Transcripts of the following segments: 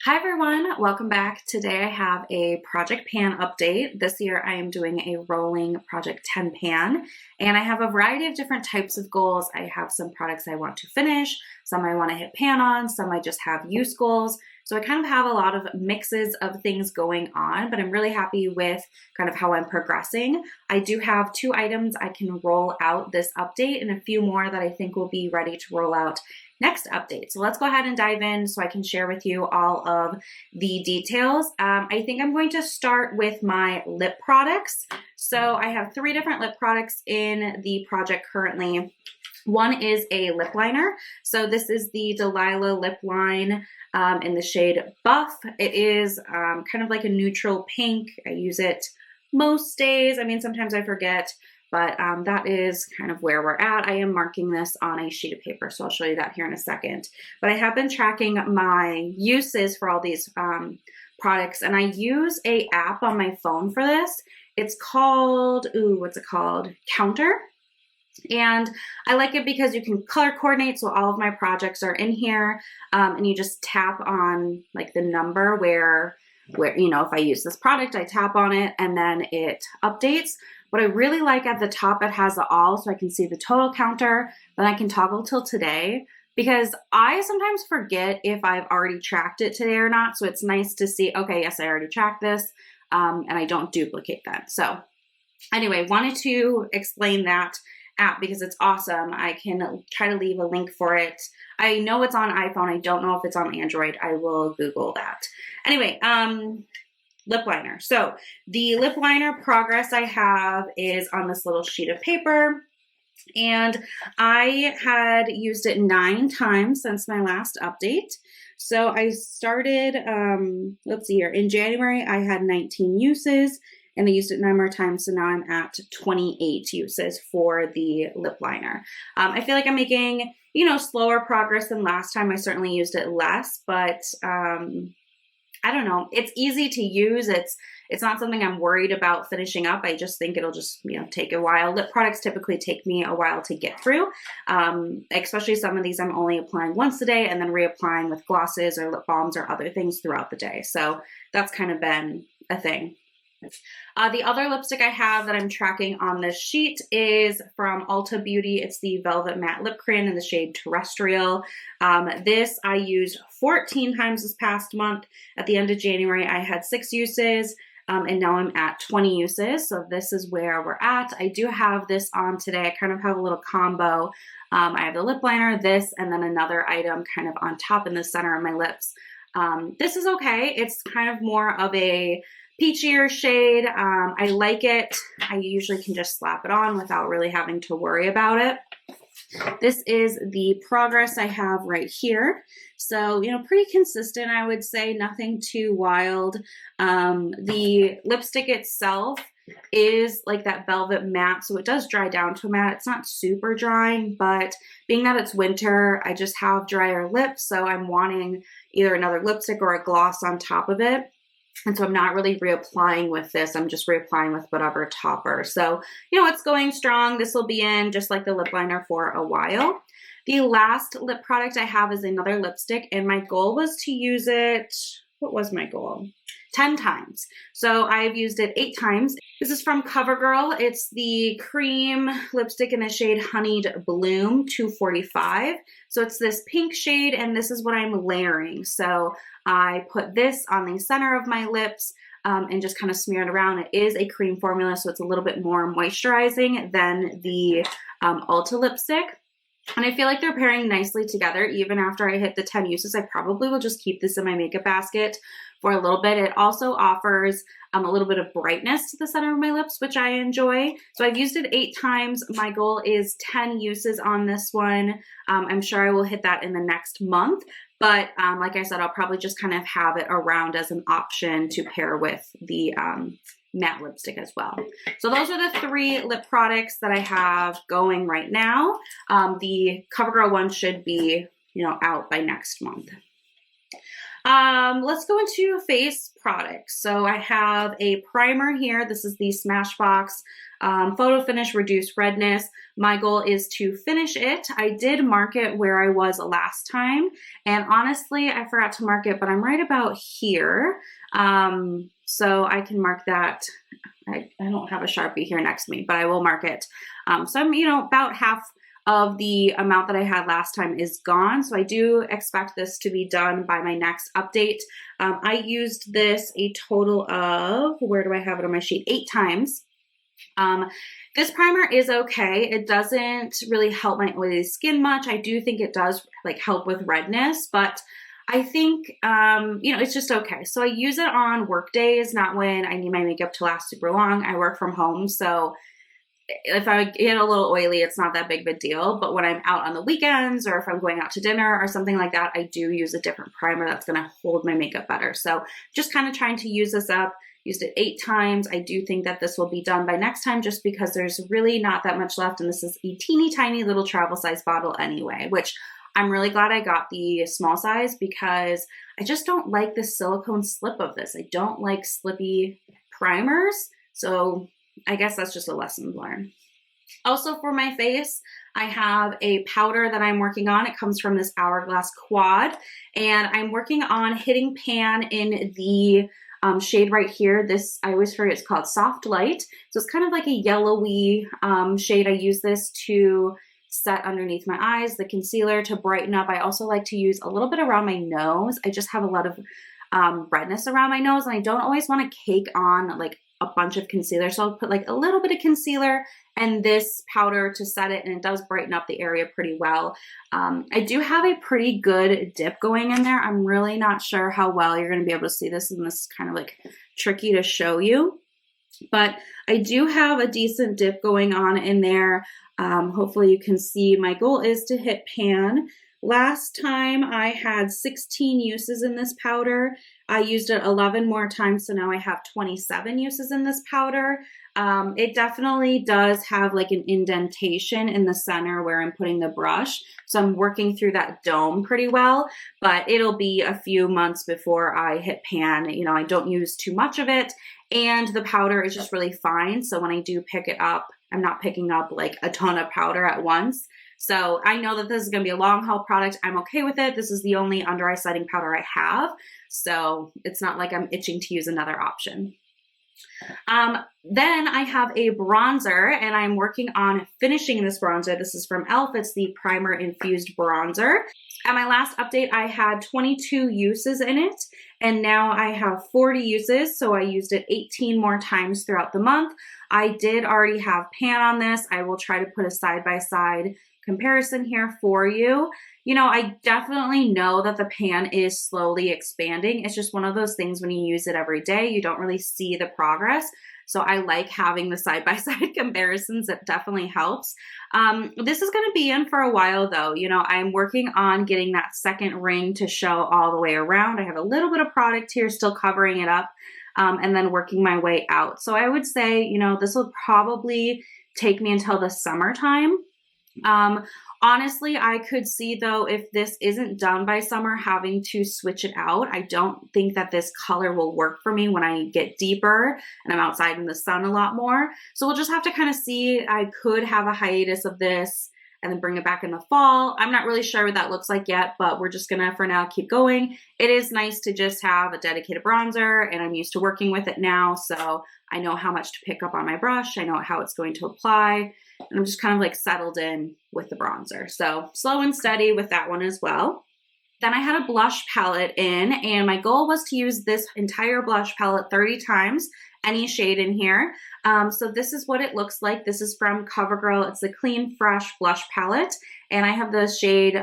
Hi everyone, welcome back. Today I have a project pan update. This year I am doing a rolling project 10 pan and I have a variety of different types of goals. I have some products I want to finish, some I want to hit pan on, some I just have use goals. So I kind of have a lot of mixes of things going on, but I'm really happy with kind of how I'm progressing. I do have 2 items I can roll out this update and a few more that I think will be ready to roll out next update. So let's go ahead and dive in so I can share with you all of the details. I think I'm going to start with my lip products. So I have 3 different lip products in the project currently. One is a lip liner. So this is the Delilah lip line in the shade Buff. It is kind of like a neutral pink. I use it most days. I mean, sometimes I forget, but that is kind of where we're at. I am marking this on a sheet of paper, so I'll show you that here in a second. But I have been tracking my uses for all these products, and I use an app on my phone for this. It's called, what's it called? Counter. And I like it because you can color coordinate, so all of my projects are in here, and you just tap on like the number where you know, if I use this product, I tap on it and then it updates. What I really like at the top, it has the all, so I can see the total counter. Then I can toggle till today because I sometimes forget if I've already tracked it today or not. So it's nice to see, okay, yes, I already tracked this, and I don't duplicate that. So anyway, wanted to explain that app because it's awesome. I can try to leave a link for it. I know it's on iPhone. I don't know if it's on Android. I will Google that. Anyway, lip liner. So the lip liner progress I have is on this little sheet of paper, and I had used it 9 times since my last update. So I started, let's see here, in January I had 19 uses and I used it 9 more times, so now I'm at 28 uses for the lip liner. I feel like I'm making, you know, slower progress than last time. I certainly used it less, but I don't know. It's easy to use. It's not something I'm worried about finishing up. I just think it'll just, you know, take a while. Lip products typically take me a while to get through, especially some of these I'm only applying once a day and then reapplying with glosses or lip balms or other things throughout the day. So that's kind of been a thing. The other lipstick I have that I'm tracking on this sheet is from Ulta Beauty. It's the Velvet Matte Lip Crayon in the shade Terrestrial. This I used 14 times this past month. At the end of January, I had 6 uses, and now I'm at 20 uses. So this is where we're at. I do have this on today. I kind of have a little combo. I have the lip liner, this, and then another item kind of on top in the center of my lips. This is okay. It's kind of more of a peachier shade. I like it. I usually can just slap it on without really having to worry about it. This is the progress I have right here. So, you know, pretty consistent, I would say, nothing too wild. The lipstick itself is like that velvet matte, so it does dry down to a matte. It's not super drying, but being that it's winter, I just have drier lips, so I'm wanting either another lipstick or a gloss on top of it. And so I'm not really reapplying with this. I'm just reapplying with whatever topper. So, you know, it's going strong. This will be in just like the lip liner for a while. The last lip product I have is another lipstick, and my goal was to use it, what was my goal? 10 times. So I've used it 8 times. This is from Covergirl. It's the cream lipstick in the shade Honeyed Bloom 245. So it's this pink shade, and this is what I'm layering. So I put this on the center of my lips and just kind of smear it around. It is a cream formula, so it's a little bit more moisturizing than the Ulta lipstick. And I feel like they're pairing nicely together. Even after I hit the 10 uses, I probably will just keep this in my makeup basket for a little bit. It also offers a little bit of brightness to the center of my lips, which I enjoy. So I've used it 8 times. My goal is 10 uses on this one. I'm sure I will hit that in the next month. But like I said, I'll probably just kind of have it around as an option to pair with the matte lipstick as well. So those are the 3 lip products that I have going right now. The CoverGirl one should be, you know, out by next month. Let's go into face products. So I have a primer here. This is the Smashbox Photo Finish Reduce Redness. My goal is to finish it. I did mark it where I was last time, and honestly, I forgot to mark it, but I'm right about here. So I can mark that. I don't have a Sharpie here next to me, but I will mark it. So I'm, about half of the amount that I had last time is gone. So I do expect this to be done by my next update. I used this a total of, where do I have it on my sheet? 8 times. This primer is okay. It doesn't really help my oily skin much. I do think it does help with redness, but I think, it's just okay. So I use it on work days, not when I need my makeup to last super long. I work from home, so if I get a little oily, it's not that big of a deal. But when I'm out on the weekends or if I'm going out to dinner or something like that, I do use a different primer that's going to hold my makeup better. So just kind of trying to use this up. Used it 8 times. I do think that this will be done by next time just because there's really not that much left. And this is a teeny tiny little travel size bottle anyway, which I'm really glad I got the small size because I just don't like the silicone slip of this. I don't like slippy primers. So I guess that's just a lesson learned. Also for my face, I have a powder that I'm working on. It comes from this Hourglass Quad, and I'm working on hitting pan in the shade right here. This, I always forget, it's called Soft Light. So it's kind of like a yellowy shade. I use this to set underneath my eyes, the concealer to brighten up. I also like to use a little bit around my nose. I just have a lot of redness around my nose, and I don't always want to cake on a bunch of concealer. So I'll put a little bit of concealer and this powder to set it, and it does brighten up the area pretty well. I do have a pretty good dip going in there. I'm really not sure how well you're going to be able to see this, and this is kind of tricky to show you. But I do have a decent dip going on in there. Hopefully you can see. My goal is to hit pan. Last time I had 16 uses in this powder. I used it 11 more times, so now I have 27 uses in this powder. It definitely does have an indentation in the center where I'm putting the brush. So I'm working through that dome pretty well, but it'll be a few months before I hit pan. I don't use too much of it, and the powder is just really fine. So when I do pick it up, I'm not picking up a ton of powder at once. So I know that this is going to be a long haul product. I'm okay with it. This is the only under eye setting powder I have. So it's not like I'm itching to use another option. Then I have a bronzer, and I'm working on finishing this bronzer. This is from e.l.f. It's the Primer Infused Bronzer. At my last update, I had 22 uses in it, and now I have 40 uses, so I used it 18 more times throughout the month. I did already have pan on this. I will try to put a side-by-side comparison here for you. I definitely know that the pan is slowly expanding. It's just one of those things when you use it every day, you don't really see the progress. So I like having the side-by-side comparisons. It definitely helps. This is going to be in for a while though. I'm working on getting that second ring to show all the way around. I have a little bit of product here still covering it up, and then working my way out. So I would say, this will probably take me until the summertime. Honestly, I could see though, if this isn't done by summer, having to switch it out. I don't think that this color will work for me when I get deeper and I'm outside in the sun a lot more. So we'll just have to kind of see. I could have a hiatus of this and then bring it back in the fall. I'm not really sure what that looks like yet, but we're just gonna, for now, keep going. It is nice to just have a dedicated bronzer, and I'm used to working with it now, so I know how much to pick up on my brush. I know how it's going to apply, and I'm just kind of settled in with the bronzer. So slow and steady with that one as well. Then I had a blush palette in, and my goal was to use this entire blush palette 30 times, any shade in here. So this is what it looks like. This is from Covergirl. It's the Clean Fresh Blush Palette, and I have the shade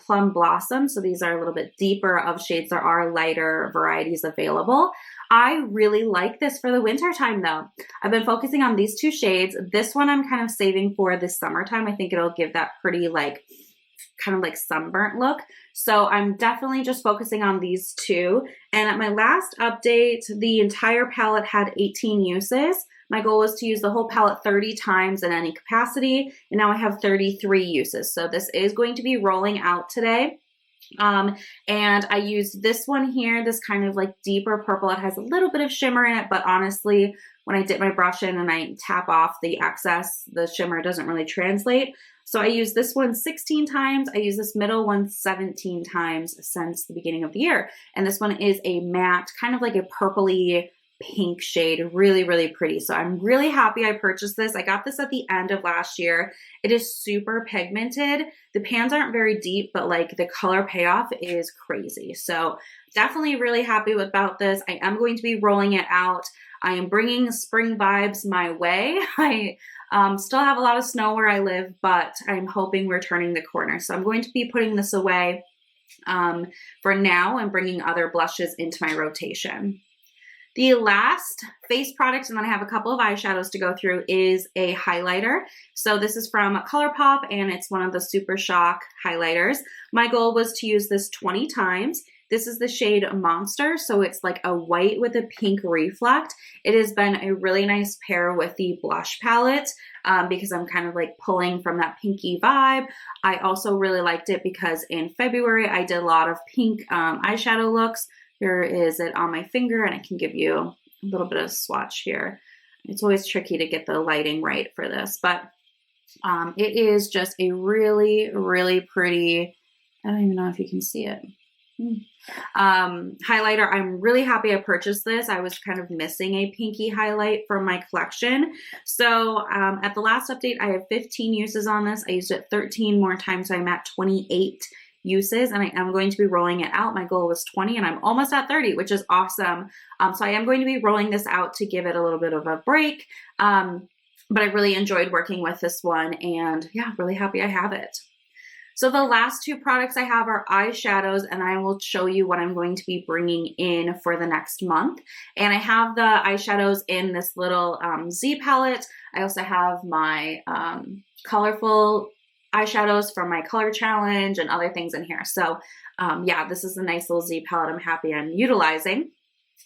Plum Blossom. So these are a little bit deeper of shades. There are lighter varieties available. I really like this for the winter time though. I've been focusing on these 2 shades. This one I'm kind of saving for the summertime. I think it'll give that pretty kind of sunburnt look. So I'm definitely just focusing on these 2. And at my last update, the entire palette had 18 uses. My goal was to use the whole palette 30 times in any capacity, and now I have 33 uses. So this is going to be rolling out today. And I used this one here, this kind of like deeper purple. It has a little bit of shimmer in it, but honestly, when I dip my brush in and I tap off the excess, the shimmer doesn't really translate. So I use this one 16 times. I use this middle one 17 times since the beginning of the year. And this one is a matte, kind of like a purpley pink shade, really, really pretty. So I'm really happy I purchased this. I got this at the end of last year. It is super pigmented. The pans aren't very deep, but like the color payoff is crazy. So definitely really happy about this. I am going to be rolling it out. I am bringing spring vibes my way. I still have a lot of snow where I live, but I'm hoping we're turning the corner. So I'm going to be putting this away for now and bringing other blushes into my rotation. The last face product, and then I have a couple of eyeshadows to go through, is a highlighter. So this is from ColourPop, and it's one of the Super Shock highlighters. My goal was to use this 20 times. This is the shade Monster, so it's like a white with a pink reflect. It has been a really nice pair with the blush palette because I'm kind of like pulling from that pinky vibe. I also really liked it because in February I did a lot of pink eyeshadow looks. Here is it on my finger, and I can give you a little bit of swatch here. It's always tricky to get the lighting right for this, but it is just a really, really pretty, I don't even know if you can see it, highlighter. I'm really happy I purchased this. I was kind of missing a pinky highlight from my collection. So at the last update, I have 15 uses on this. I used it 13 more times, so I'm at 28 uses, and I am going to be rolling it out. My goal was 20 and I'm almost at 30, which is awesome. So I am going to be rolling this out to give it a little bit of a break. But I really enjoyed working with this one, and yeah, really happy I have it. So the last two products I have are eyeshadows, and I will show you what I'm going to be bringing in for the next month. And I have the eyeshadows in this little Z palette. I also have my colorful eyeshadows from my color challenge and other things in here. So yeah, this is a nice little Z palette I'm happy I'm utilizing.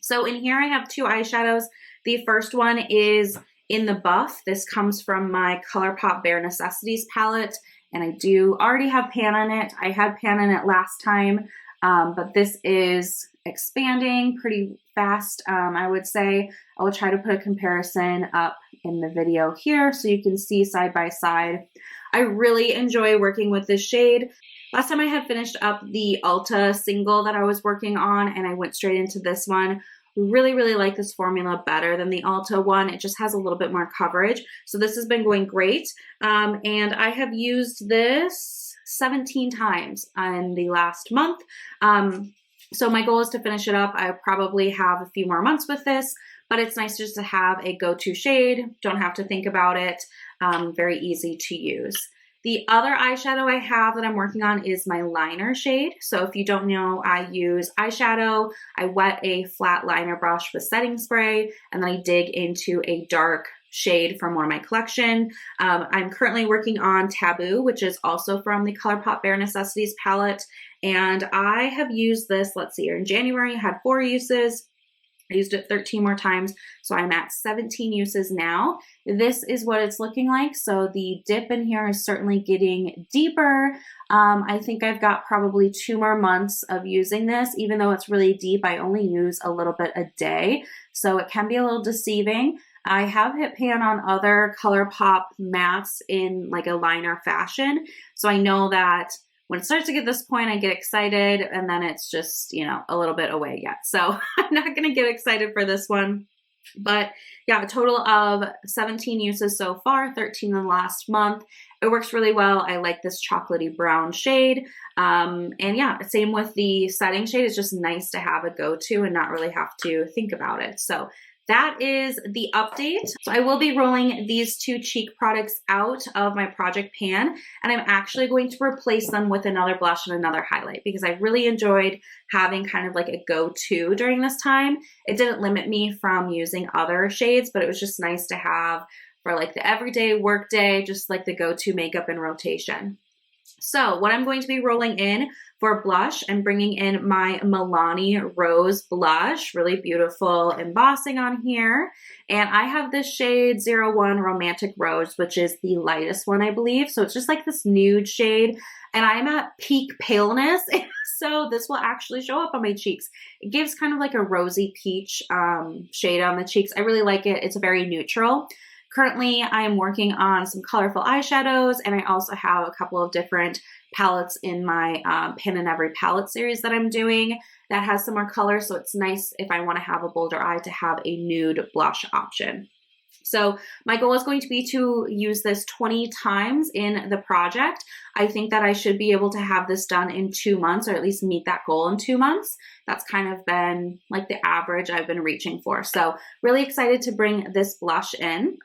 So in here I have two eyeshadows. The first one is in the buff. This comes from my ColourPop Bare Necessities palette, and I do already have pan in it. I had pan in it last time, but this is expanding pretty fast, I would say. I will try to put a comparison up in the video here so you can see side by side. I really enjoy working with this shade. Last time I had finished up the Ulta single that I was working on, and I went straight into this one. Really, really like this formula better than the Ulta one. It just has a little bit more coverage. So this has been going great. And I have used this 17 times in the last month. So my goal is to finish it up. I probably have a few more months with this, but it's nice just to have a go-to shade. Don't have to think about it. Very easy to use. The other eyeshadow I have that I'm working on is my liner shade. So if you don't know, I use eyeshadow. I wet a flat liner brush with setting spray, and then I dig into a dark shade from more of my collection. I'm currently working on Taboo, which is also from the ColourPop Bare Necessities palette. And I have used this, let's see here, in January I had 4 uses. I used it 13 more times, so I'm at 17 uses now. This is what it's looking like. So the dip in here is certainly getting deeper. I think I've got probably 2 more months of using this. Even though it's really deep, I only use a little bit a day, so it can be a little deceiving. I have hit pan on other ColourPop mattes in like a liner fashion, so I know that when it starts to get this point, I get excited, and then it's just, you know, a little bit away yet. So I'm not going to get excited for this one. But yeah, a total of 17 uses so far, 13 in the last month. It works really well. I like this chocolatey brown shade. And yeah, same with the setting shade. It's just nice to have a go-to and not really have to think about it. So that is the update. So I will be rolling these 2 cheek products out of my project pan, and I'm actually going to replace them with another blush and another highlight because I really enjoyed having kind of like a go-to during this time. It didn't limit me from using other shades, but it was just nice to have for like the everyday work day, just like the go-to makeup in rotation. So what I'm going to be rolling in for blush, I'm bringing in my Milani Rose blush, really beautiful embossing on here. And I have this shade 01 Romantic Rose, which is the lightest one, I believe. So it's just like this nude shade. And I'm at peak paleness. so this will actually show up on my cheeks. It gives kind of like a rosy peach shade on the cheeks. I really like it. It's very neutral. Currently, I am working on some colorful eyeshadows, and I also have a couple of different palettes in my Pan in Every palette series that I'm doing that has some more color, so it's nice if I want to have a bolder eye to have a nude blush option. So my goal is going to be to use this 20 times in the project. I think that I should be able to have this done in 2 months, or at least meet that goal in 2 months. That's kind of been like the average I've been reaching for. So really excited to bring this blush in.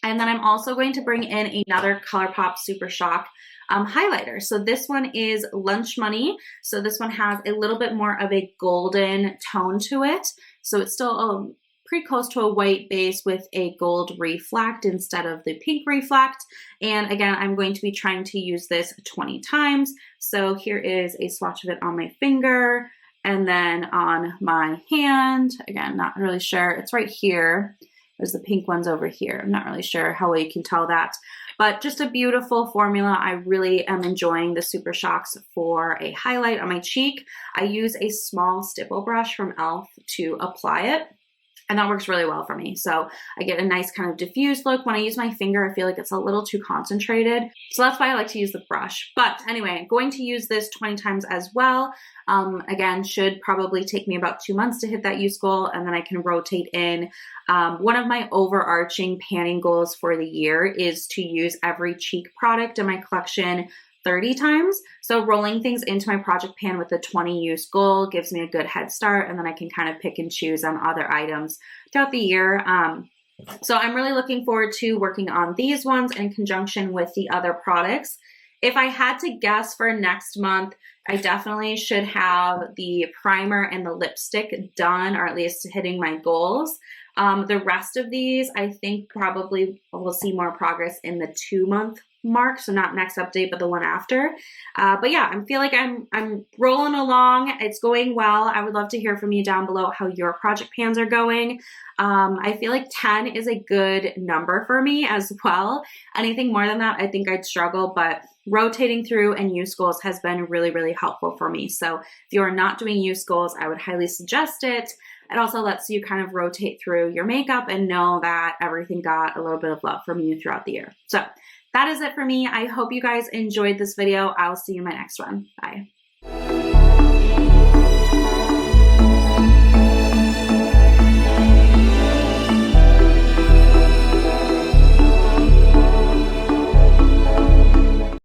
And then I'm also going to bring in another ColourPop Super Shock highlighter. So this one is Lunch Money. So this one has a little bit more of a golden tone to it. So it's still pretty close to a white base with a gold reflect instead of the pink reflect. And again, I'm going to be trying to use this 20 times. So here is a swatch of it on my finger and then on my hand. Again, not really sure. It's right here. There's the pink ones over here. I'm not really sure how well you can tell that, but just a beautiful formula. I really am enjoying the Super Shocks for a highlight on my cheek. I use a small stipple brush from e.l.f. to apply it, and that works really well for me. So I get a nice kind of diffused look. When I use my finger, I feel like it's a little too concentrated. So that's why I like to use the brush. But anyway, I'm going to use this 20 times as well. Again, should probably take me about 2 months to hit that use goal, and then I can rotate in. One of my overarching panning goals for the year is to use every cheek product in my collection 30 times. So rolling things into my project pan with a 20 use goal gives me a good head start, and then I can kind of pick and choose on other items throughout the year. So I'm really looking forward to working on these ones in conjunction with the other products. If I had to guess for next month, I definitely should have the primer and the lipstick done, or at least hitting my goals. The rest of these, I think probably we'll see more progress in the 2 month mark. So not next update, but the one after. But yeah, I feel like I'm rolling along. It's going well. I would love to hear from you down below how your project pans are going. I feel like 10 is a good number for me as well. Anything more than that, I think I'd struggle, but rotating through and use goals has been really, really helpful for me. So if you're not doing use goals, I would highly suggest it. It also lets you kind of rotate through your makeup and know that everything got a little bit of love from you throughout the year. So that is it for me. I hope you guys enjoyed this video. I'll see you in my next one. Bye.